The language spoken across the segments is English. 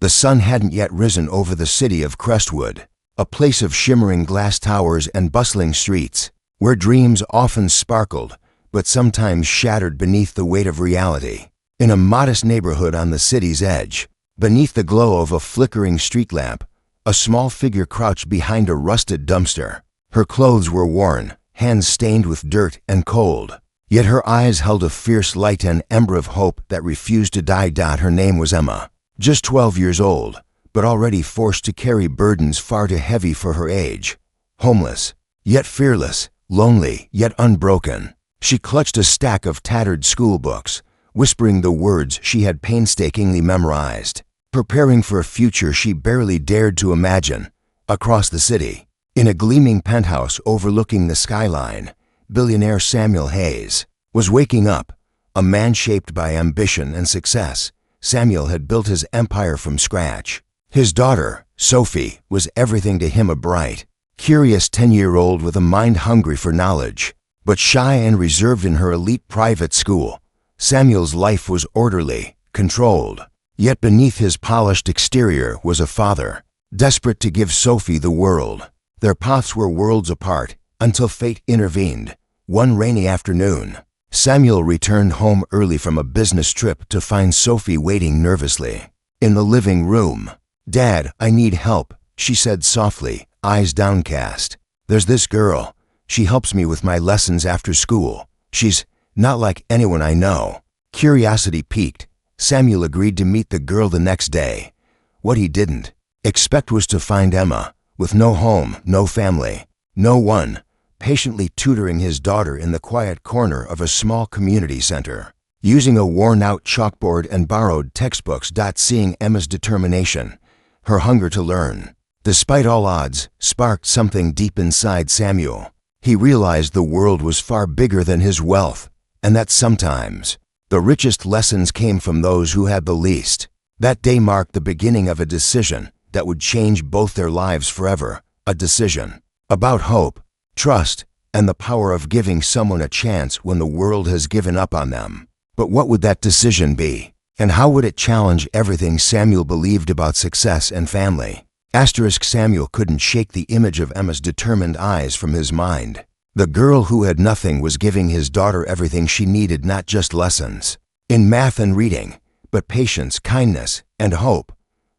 The sun hadn't yet risen over the city of Crestwood, a place of shimmering glass towers and bustling streets, where dreams often sparkled, but sometimes shattered beneath the weight of reality. In a modest neighborhood on the city's edge, beneath the glow of a flickering street lamp, a small figure crouched behind a rusted dumpster. Her clothes were worn, hands stained with dirt and cold, yet her eyes held a fierce light, an ember of hope that refused to die. Her name was Emma, just 12 years old, but already forced to carry burdens far too heavy for her age. Homeless, yet fearless, lonely, yet unbroken, she clutched a stack of tattered school books, whispering the words she had painstakingly memorized, preparing for a future she barely dared to imagine. Across the city, in a gleaming penthouse overlooking the skyline, billionaire Samuel Hayes was waking up, a man shaped by ambition and success. Samuel had built his empire from scratch. His daughter, Sophie, was everything to him, a bright, curious 10-year-old with a mind hungry for knowledge, but shy and reserved in her elite private school. Samuel's life was orderly, controlled, yet beneath his polished exterior was a father, desperate to give Sophie the world. Their paths were worlds apart, until fate intervened. One rainy afternoon, Samuel returned home early from a business trip to find Sophie waiting nervously. In the living room, "Dad, I need help," she said softly, eyes downcast. "There's this girl. She helps me with my lessons after school. She's not like anyone I know." Curiosity piqued, Samuel agreed to meet the girl the next day. What he didn't expect was to find Emma, with no home, no family, no one, patiently tutoring his daughter in the quiet corner of a small community center, using a worn-out chalkboard and borrowed textbooks. Seeing Emma's determination, her hunger to learn, despite all odds, sparked something deep inside Samuel. He realized the world was far bigger than his wealth, and that sometimes the richest lessons came from those who had the least. That day marked the beginning of a decision that would change both their lives forever, a decision about hope, trust, and the power of giving someone a chance when the world has given up on them. But what would that decision be? And how would it challenge everything Samuel believed about success and family? Samuel couldn't shake the image of Emma's determined eyes from his mind. The girl who had nothing was giving his daughter everything she needed, not just lessons in math and reading, but patience, kindness, and hope.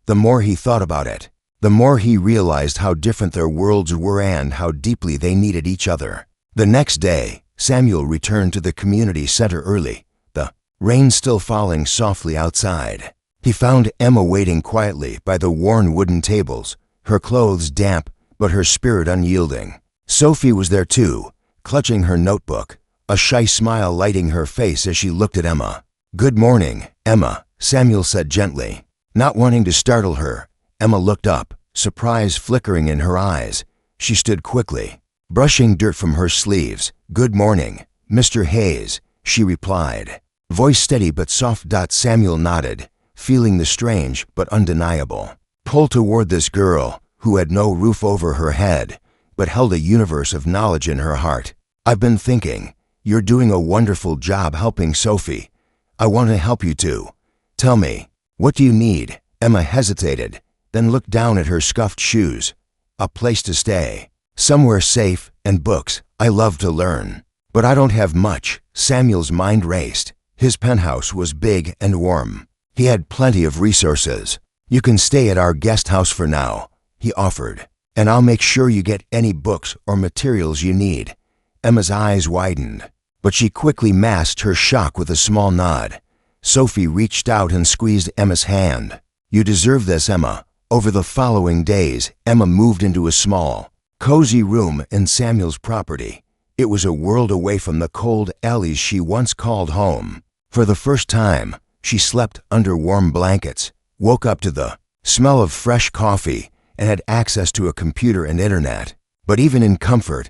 The more he thought about it, the more he realized how different their worlds were and how deeply they needed each other. The next day, Samuel returned to the community center early, the rain still falling softly outside. He found Emma waiting quietly by the worn wooden tables, her clothes damp but her spirit unyielding. Sophie was there too, clutching her notebook, a shy smile lighting her face as she looked at Emma. "Good morning, Emma," Samuel said gently. Not wanting to startle her, Emma looked up, surprise flickering in her eyes. She stood quickly, brushing dirt from her sleeves. "Good morning, Mr. Hayes," she replied, voice steady but soft. Samuel nodded, feeling the strange but undeniable pull toward this girl who had no roof over her head, but held a universe of knowledge in her heart. "I've been thinking, you're doing a wonderful job helping Sophie. I want to help you too. Tell me, what do you need?" Emma hesitated, then looked down at her scuffed shoes. "A place to stay, somewhere safe, and books. I love to learn, but I don't have much." Samuel's mind raced. His penthouse was big and warm. He had plenty of resources. "You can stay at our guest house for now," he offered, "and I'll make sure you get any books or materials you need." Emma's eyes widened, but she quickly masked her shock with a small nod. Sophie reached out and squeezed Emma's hand. "You deserve this, Emma." Over the following days, Emma moved into a small, cozy room in Samuel's property. It was a world away from the cold alleys she once called home. For the first time, she slept under warm blankets, woke up to the smell of fresh coffee, and had access to a computer and internet. But even in comfort,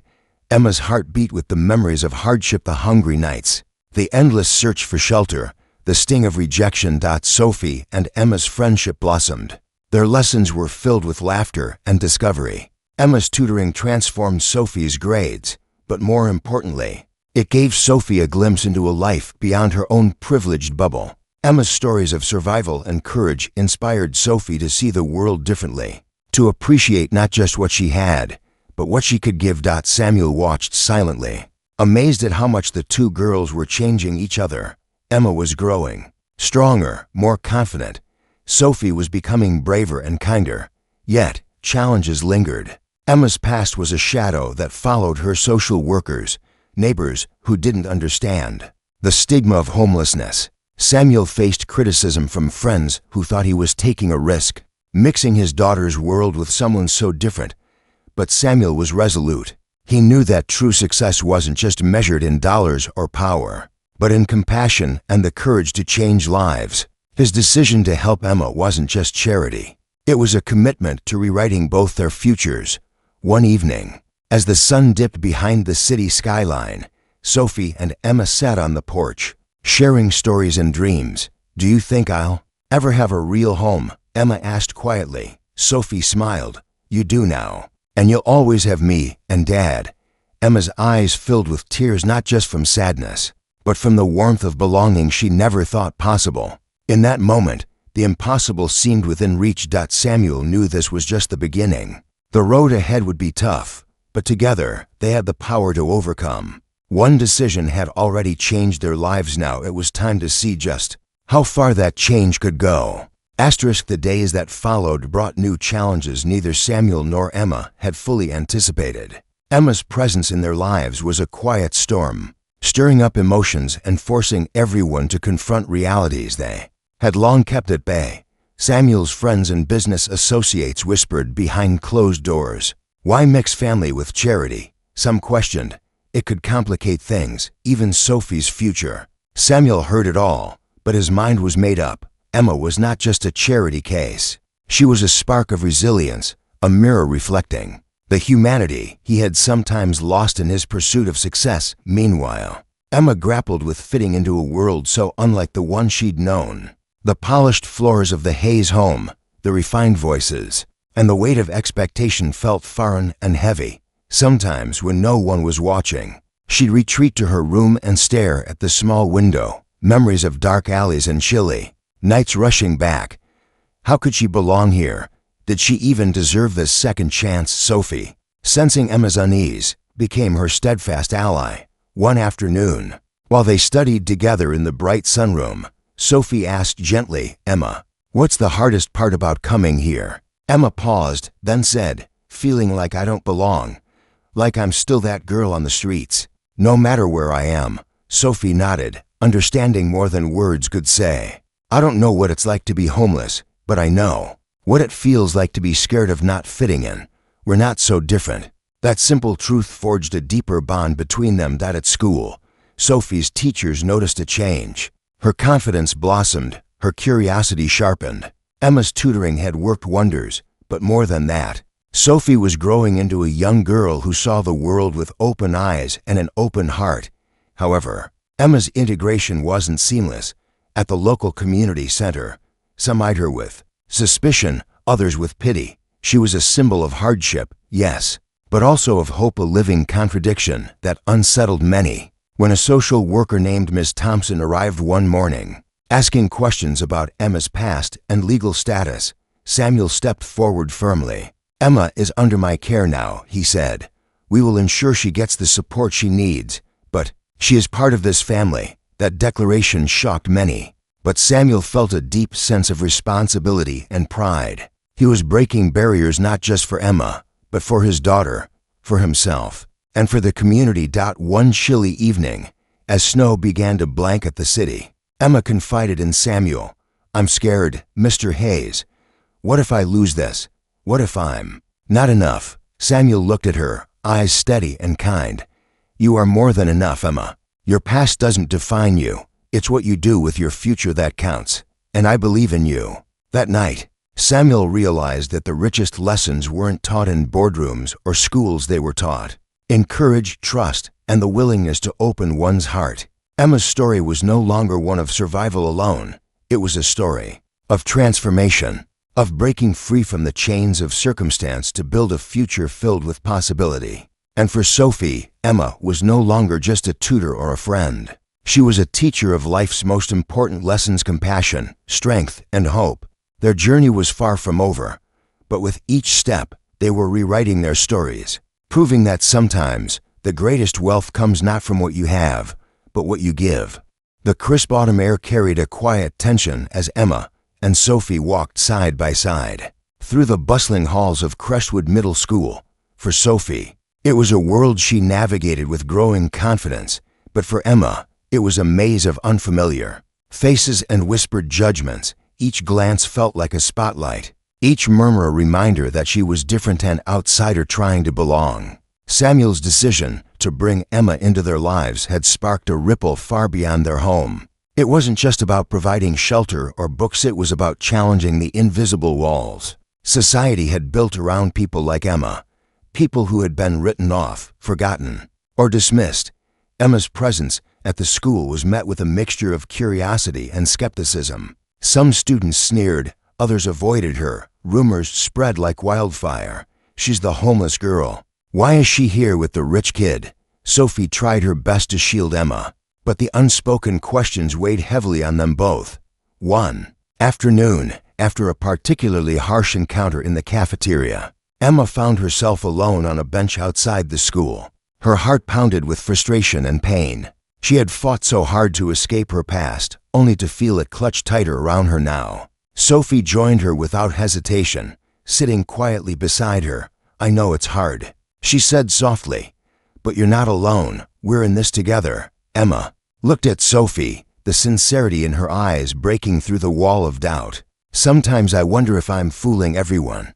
Emma's heart beat with the memories of hardship, the hungry nights, the endless search for shelter, the sting of rejection. Sophie and Emma's friendship blossomed. Their lessons were filled with laughter and discovery. Emma's tutoring transformed Sophie's grades, but more importantly, it gave Sophie a glimpse into a life beyond her own privileged bubble. Emma's stories of survival and courage inspired Sophie to see the world differently, to appreciate not just what she had, but what she could give. Samuel watched silently, amazed at how much the two girls were changing each other. Emma was growing, stronger, more confident. Sophie was becoming braver and kinder. Yet, challenges lingered. Emma's past was a shadow that followed her: social workers, neighbors who didn't understand, the stigma of homelessness. Samuel faced criticism from friends who thought he was taking a risk, mixing his daughter's world with someone so different. But Samuel was resolute. He knew that true success wasn't just measured in dollars or power, but in compassion and the courage to change lives. His decision to help Emma wasn't just charity. It was a commitment to rewriting both their futures. One evening, as the sun dipped behind the city skyline, Sophie and Emma sat on the porch, sharing stories and dreams. "Do you think I'll ever have a real home?" Emma asked quietly. Sophie smiled. "You do now. And you'll always have me and Dad." Emma's eyes filled with tears, not just from sadness, but from the warmth of belonging she never thought possible. In that moment, the impossible seemed within reach. Samuel knew this was just the beginning. The road ahead would be tough, but together they had the power to overcome. One decision had already changed their lives. Now it was time to see just how far that change could go. The days that followed brought new challenges neither Samuel nor Emma had fully anticipated. Emma's presence in their lives was a quiet storm, stirring up emotions and forcing everyone to confront realities they had long kept at bay. Samuel's friends and business associates whispered behind closed doors, "Why mix family with charity?" Some questioned. It could complicate things, even Sophie's future. Samuel heard it all, but his mind was made up. Emma was not just a charity case. She was a spark of resilience, a mirror reflecting the humanity he had sometimes lost in his pursuit of success. Meanwhile, Emma grappled with fitting into a world so unlike the one she'd known. The polished floors of the Hayes home, the refined voices, and the weight of expectation felt foreign and heavy. Sometimes, when no one was watching, she'd retreat to her room and stare at the small window, memories of dark alleys and chilly nights rushing back. How could she belong here? Did she even deserve this second chance? Sophie, sensing Emma's unease, became her steadfast ally. One afternoon, while they studied together in the bright sunroom, Sophie asked gently, "Emma, what's the hardest part about coming here?" Emma paused, then said, "Feeling like I don't belong, like I'm still that girl on the streets, no matter where I am." Sophie nodded, understanding more than words could say. "I don't know what it's like to be homeless, but I know what it feels like to be scared of not fitting in. We're not so different." That simple truth forged a deeper bond between them. At school, Sophie's teachers noticed a change. Her confidence blossomed, her curiosity sharpened. Emma's tutoring had worked wonders, but more than that, Sophie was growing into a young girl who saw the world with open eyes and an open heart. However, Emma's integration wasn't seamless. At the local community center, some eyed her with suspicion, others with pity. She was a symbol of hardship, yes, but also of hope, a living contradiction that unsettled many. When a social worker named Ms. Thompson arrived one morning, asking questions about Emma's past and legal status, Samuel stepped forward firmly. "Emma is under my care now," he said. "We will ensure she gets the support she needs, but she is part of this family." That declaration shocked many, but Samuel felt a deep sense of responsibility and pride. He was breaking barriers not just for Emma, but for his daughter, for himself, and for the community. One chilly evening, as snow began to blanket the city, Emma confided in Samuel, "I'm scared, Mr. Hayes. What if I lose this? What if I'm not enough?" Samuel looked at her, eyes steady and kind. "You are more than enough, Emma. Your past doesn't define you. It's what you do with your future that counts, and I believe in you." That night, Samuel realized that the richest lessons weren't taught in boardrooms or schools. They were taught in courage, trust, and the willingness to open one's heart. Emma's story was no longer one of survival alone. It was a story of transformation, of breaking free from the chains of circumstance to build a future filled with possibility. And for Sophie, Emma was no longer just a tutor or a friend. She was a teacher of life's most important lessons: compassion, strength, and hope. Their journey was far from over, but with each step, they were rewriting their stories, proving that sometimes the greatest wealth comes not from what you have, but what you give. The crisp autumn air carried a quiet tension as Emma and Sophie walked side by side through the bustling halls of Crestwood Middle School. For Sophie, it was a world she navigated with growing confidence, but for Emma, it was a maze of unfamiliar faces and whispered judgments. Each glance felt like a spotlight, each murmur a reminder that she was different, an outsider trying to belong. Samuel's decision to bring Emma into their lives had sparked a ripple far beyond their home. It wasn't just about providing shelter or books, it was about challenging the invisible walls society had built around people like Emma, people who had been written off, forgotten, or dismissed. Emma's presence at the school was met with a mixture of curiosity and skepticism. Some students sneered, others avoided her. Rumors spread like wildfire. She's the homeless girl. Why is she here with the rich kid? Sophie tried her best to shield Emma, but the unspoken questions weighed heavily on them both. One afternoon, after a particularly harsh encounter in the cafeteria, Emma found herself alone on a bench outside the school. Her heart pounded with frustration and pain. She had fought so hard to escape her past, only to feel it clutch tighter around her now. Sophie joined her without hesitation, sitting quietly beside her. "I know it's hard," she said softly, "but you're not alone. We're in this together." Emma looked at Sophie, the sincerity in her eyes breaking through the wall of doubt. "Sometimes I wonder if I'm fooling everyone.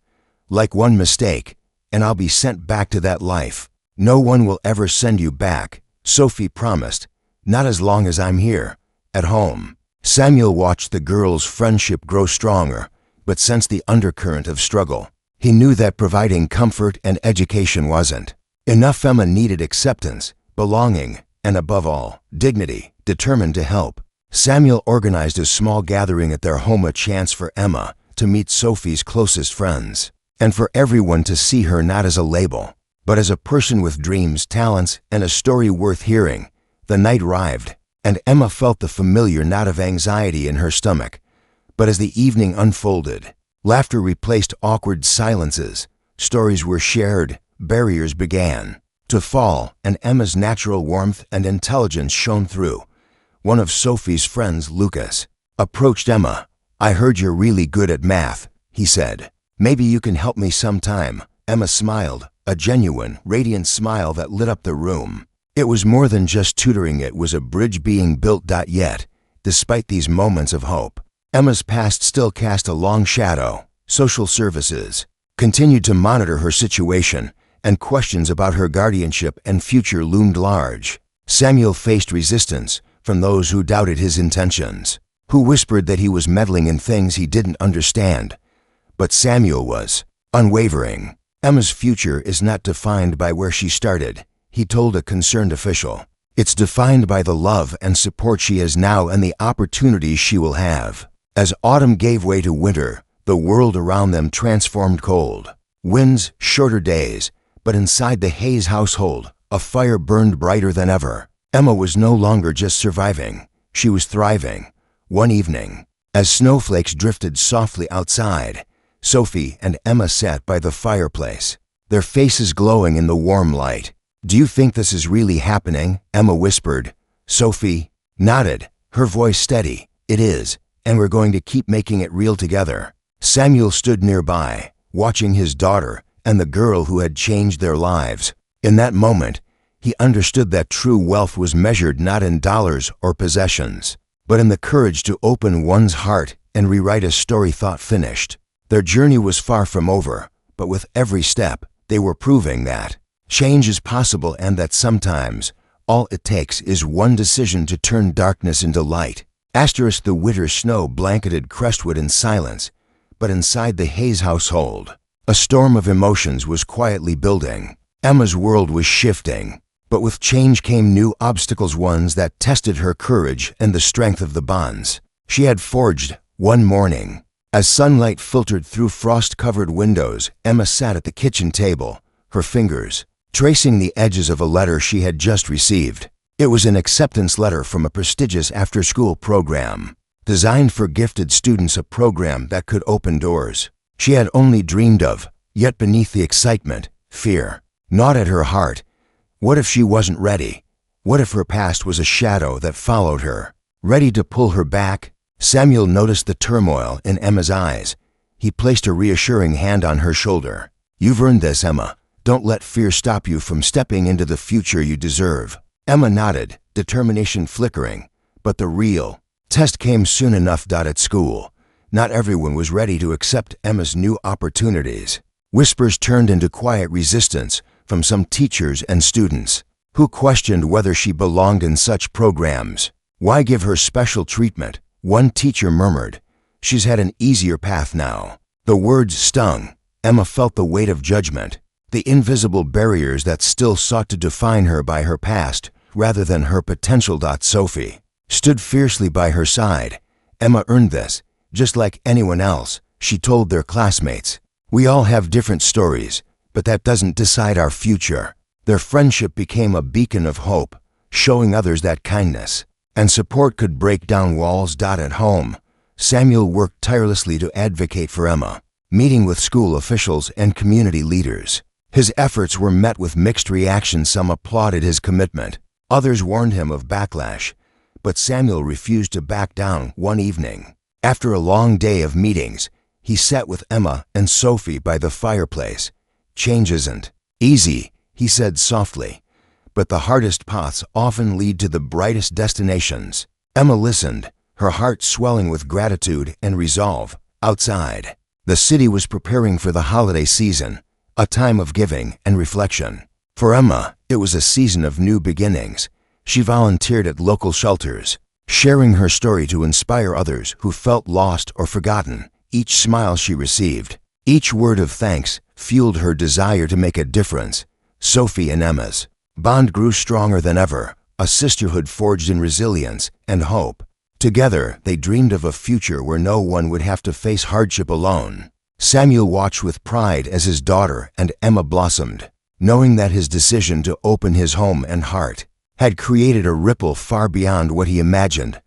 Like one mistake, and I'll be sent back to that life." "No one will ever send you back," Sophie promised. "Not as long as I'm here, at home." Samuel watched the girls' friendship grow stronger, but sensed the undercurrent of struggle. He knew that providing comfort and education wasn't enough. Emma needed acceptance, belonging, and above all, dignity. Determined to help, Samuel organized a small gathering at their home, a chance for Emma to meet Sophie's closest friends, and for everyone to see her not as a label, but as a person with dreams, talents, and a story worth hearing. The night arrived, and Emma felt the familiar knot of anxiety in her stomach. But as the evening unfolded, laughter replaced awkward silences. Stories were shared, barriers began to fall, and Emma's natural warmth and intelligence shone through. One of Sophie's friends, Lucas, approached Emma. "I heard you're really good at math," he said. "Maybe you can help me sometime." Emma smiled, a genuine, radiant smile that lit up the room. It was more than just tutoring, it was a bridge being built. Yet, despite these moments of hope, Emma's past still cast a long shadow. Social services continued to monitor her situation, and questions about her guardianship and future loomed large. Samuel faced resistance from those who doubted his intentions, who whispered that he was meddling in things he didn't understand. But Samuel was unwavering. "Emma's future is not defined by where she started," he told a concerned official. "It's defined by the love and support she has now and the opportunities she will have." As autumn gave way to winter, the world around them transformed. Cold winds, shorter days, but inside the Hayes household, a fire burned brighter than ever. Emma was no longer just surviving, she was thriving. One evening, as snowflakes drifted softly outside, Sophie and Emma sat by the fireplace, their faces glowing in the warm light. "Do you think this is really happening?" Emma whispered. Sophie nodded, her voice steady. "It is, and we're going to keep making it real together." Samuel stood nearby, watching his daughter and the girl who had changed their lives. In that moment, he understood that true wealth was measured not in dollars or possessions, but in the courage to open one's heart and rewrite a story thought finished. Their journey was far from over, but with every step, they were proving that change is possible and that sometimes all it takes is one decision to turn darkness into light. The winter snow blanketed Crestwood in silence, but inside the Hayes household, a storm of emotions was quietly building. Emma's world was shifting, but with change came new obstacles, ones that tested her courage and the strength of the bonds she had forged. One morning, as sunlight filtered through frost-covered windows, Emma sat at the kitchen table, her fingers tracing the edges of a letter she had just received. It was an acceptance letter from a prestigious after-school program, designed for gifted students, a program that could open doors she had only dreamed of. Yet beneath the excitement, fear gnawed at her heart. What if she wasn't ready? What if her past was a shadow that followed her, ready to pull her back? Samuel noticed the turmoil in Emma's eyes. He placed a reassuring hand on her shoulder. "You've earned this, Emma. Don't let fear stop you from stepping into the future you deserve." Emma nodded, determination flickering. But the real test came soon enough. At school, not everyone was ready to accept Emma's new opportunities. Whispers turned into quiet resistance from some teachers and students who questioned whether she belonged in such programs. Why give her special treatment? One teacher murmured, "She's had an easier path now." The words stung. Emma felt the weight of judgment, the invisible barriers that still sought to define her by her past rather than her potential. Sophie stood fiercely by her side. "Emma earned this, just like anyone else," she told their classmates. "We all have different stories, but that doesn't decide our future." Their friendship became a beacon of hope, showing others that kindness and support could break down walls. At home, Samuel worked tirelessly to advocate for Emma, meeting with school officials and community leaders. His efforts were met with mixed reactions. Some applauded his commitment, others warned him of backlash. But Samuel refused to back down. One evening, after a long day of meetings, he sat with Emma and Sophie by the fireplace. "Change isn't easy," he said softly, "but the hardest paths often lead to the brightest destinations." Emma listened, her heart swelling with gratitude and resolve. Outside, the city was preparing for the holiday season, a time of giving and reflection. For Emma, it was a season of new beginnings. She volunteered at local shelters, sharing her story to inspire others who felt lost or forgotten. Each smile she received, each word of thanks, fueled her desire to make a difference. Sophie and Emma's bond grew stronger than ever, a sisterhood forged in resilience and hope. Together, they dreamed of a future where no one would have to face hardship alone. Samuel watched with pride as his daughter and Emma blossomed, knowing that his decision to open his home and heart had created a ripple far beyond what he imagined.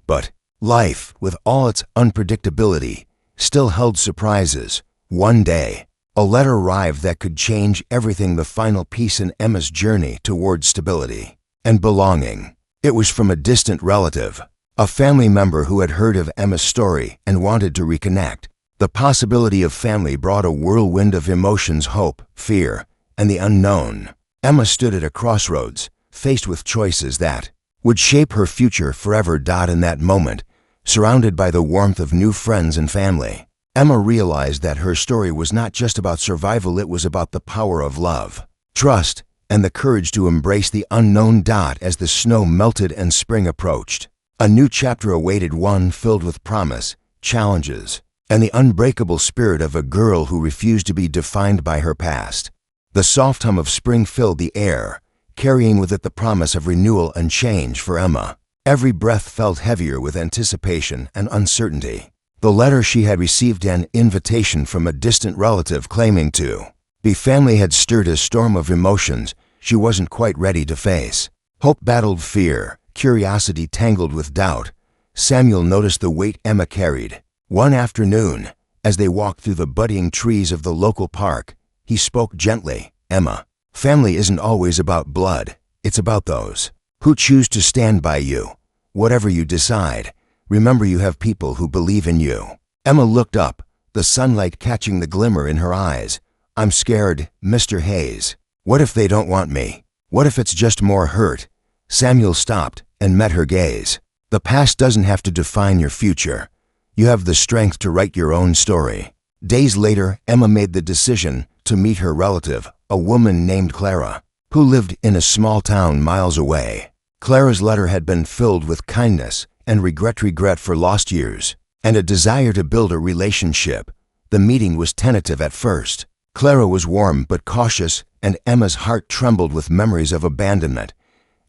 But life, with all its unpredictability, still held surprises. One day, a letter arrived that could change everything, the final piece in Emma's journey towards stability and belonging. It was from a distant relative, a family member who had heard of Emma's story and wanted to reconnect. The possibility of family brought a whirlwind of emotions: hope, fear, and the unknown. Emma stood at a crossroads, faced with choices that would shape her future forever. In that moment, surrounded by the warmth of new friends and family, Emma realized that her story was not just about survival, it was about the power of love, trust, and the courage to embrace the unknown. As the snow melted and spring approached, a new chapter awaited, one filled with promise, challenges, and the unbreakable spirit of a girl who refused to be defined by her past. The soft hum of spring filled the air, carrying with it the promise of renewal and change for Emma. Every breath felt heavier with anticipation and uncertainty. The letter she had received, an invitation from a distant relative claiming to be family, had stirred a storm of emotions she wasn't quite ready to face. Hope battled fear, curiosity tangled with doubt. Samuel noticed the weight Emma carried. One afternoon, as they walked through the budding trees of the local park, he spoke gently. "Emma, family isn't always about blood. It's about those who choose to stand by you. Whatever you decide, remember you have people who believe in you." Emma looked up, the sunlight catching the glimmer in her eyes. "I'm scared, Mr. Hayes. What if they don't want me? What if it's just more hurt?" Samuel stopped and met her gaze. "The past doesn't have to define your future. You have the strength to write your own story." Days later, Emma made the decision to meet her relative, a woman named Clara, who lived in a small town miles away. Clara's letter had been filled with kindness and regret for lost years, and a desire to build a relationship. The meeting was tentative at first. Clara was warm but cautious, and Emma's heart trembled with memories of abandonment.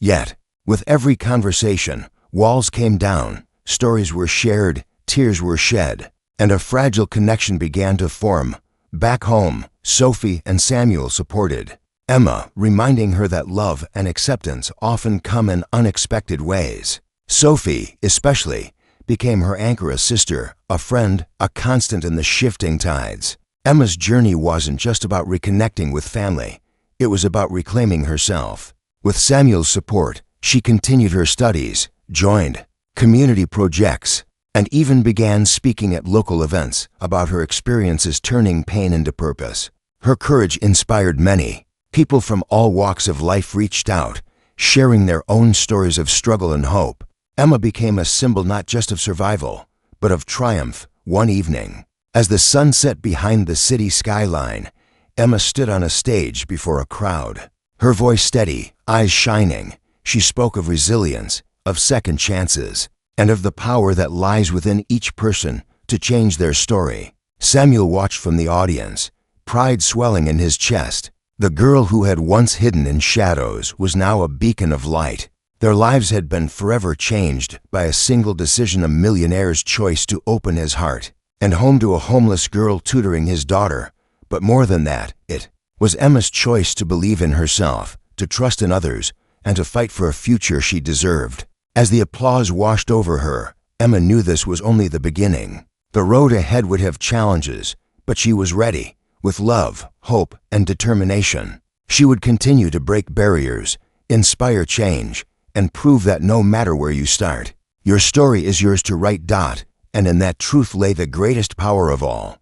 Yet, with every conversation, walls came down, stories were shared, tears were shed, and a fragile connection began to form. Back home, Sophie and Samuel supported Emma, reminding her that love and acceptance often come in unexpected ways. Sophie, especially, became her anchor, a sister, a friend, a constant in the shifting tides. Emma's journey wasn't just about reconnecting with family. It was about reclaiming herself. With Samuel's support, she continued her studies, joined community projects, and even began speaking at local events about her experiences turning pain into purpose. Her courage inspired many. People from all walks of life reached out, sharing their own stories of struggle and hope. Emma became a symbol not just of survival, but of triumph. One evening, as the sun set behind the city skyline, Emma stood on a stage before a crowd. Her voice steady, eyes shining, she spoke of resilience, of second chances, and of the power that lies within each person to change their story. Samuel watched from the audience, pride swelling in his chest. The girl who had once hidden in shadows was now a beacon of light. Their lives had been forever changed by a single decision, a millionaire's choice to open his heart and home to a homeless girl tutoring his daughter. But more than that, it was Emma's choice to believe in herself, to trust in others, and to fight for a future she deserved. As the applause washed over her, Emma knew this was only the beginning. The road ahead would have challenges, but she was ready. With love, hope, and determination, she would continue to break barriers, inspire change, and prove that no matter where you start, your story is yours to write. And in that truth lay the greatest power of all.